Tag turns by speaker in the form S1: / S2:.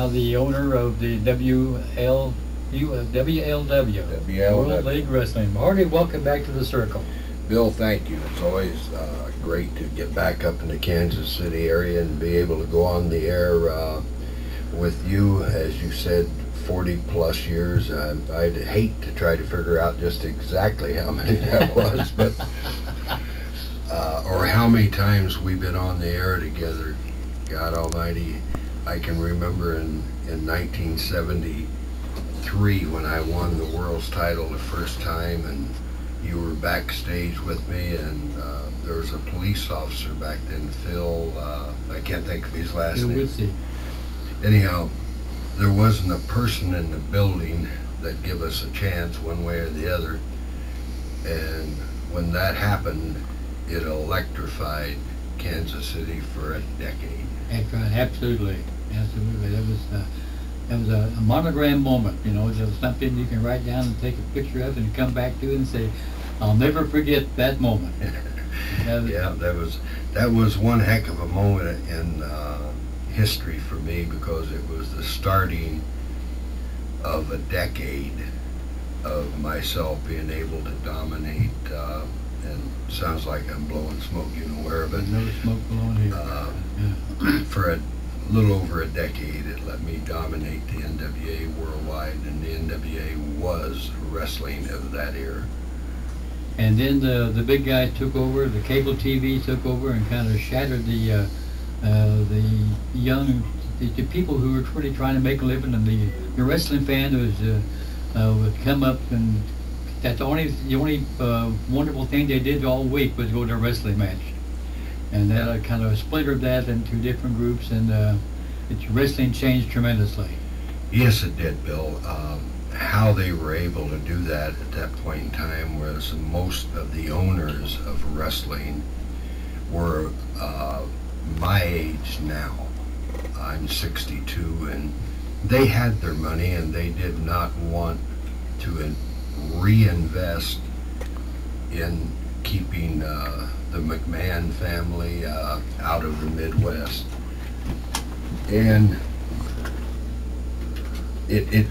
S1: now the owner of the WLW, World League Wrestling. Harley, welcome back to the circle.
S2: Bill, thank you. It's always great to get back up in the Kansas City area and be able to go on the air with you. As you said, 40 plus years. I'd hate to try to figure out just exactly how many that was, but or how many times we've been on the air together. God Almighty, I can remember in 1973 when I won the world's title the first time, and you were backstage with me, and there was a police officer back then, Phil, I can't think of his last name. Anyhow, there wasn't a person in the building that gave us a chance one way or the other, and when that happened, it electrified Kansas City for a decade.
S1: That's right, absolutely. That was a monogram moment, you know, just something you can write down and take a picture of and come back to and say, I'll never forget that moment.
S2: Yeah, that was one heck of a moment in history for me, because it was the starting of a decade of myself being able to dominate, and sounds like I'm blowing smoke, you know where, but
S1: no smoke blowing here.
S2: For a little over a decade, it let me dominate the NWA worldwide, and the NWA was wrestling of that era.
S1: And then the big guy took over, the cable TV took over and kind of shattered the people who were really trying to make a living, and the wrestling fan would come up, and that's the only wonderful thing they did all week was go to a wrestling match. And that kind of splintered that into different groups, and wrestling changed tremendously.
S2: Yes, it did, Bill. How they were able to do that at that point in time was most of the owners of wrestling were my age now. I'm 62, and they had their money, and they did not want to reinvest in keeping the McMahon family out of the Midwest. And it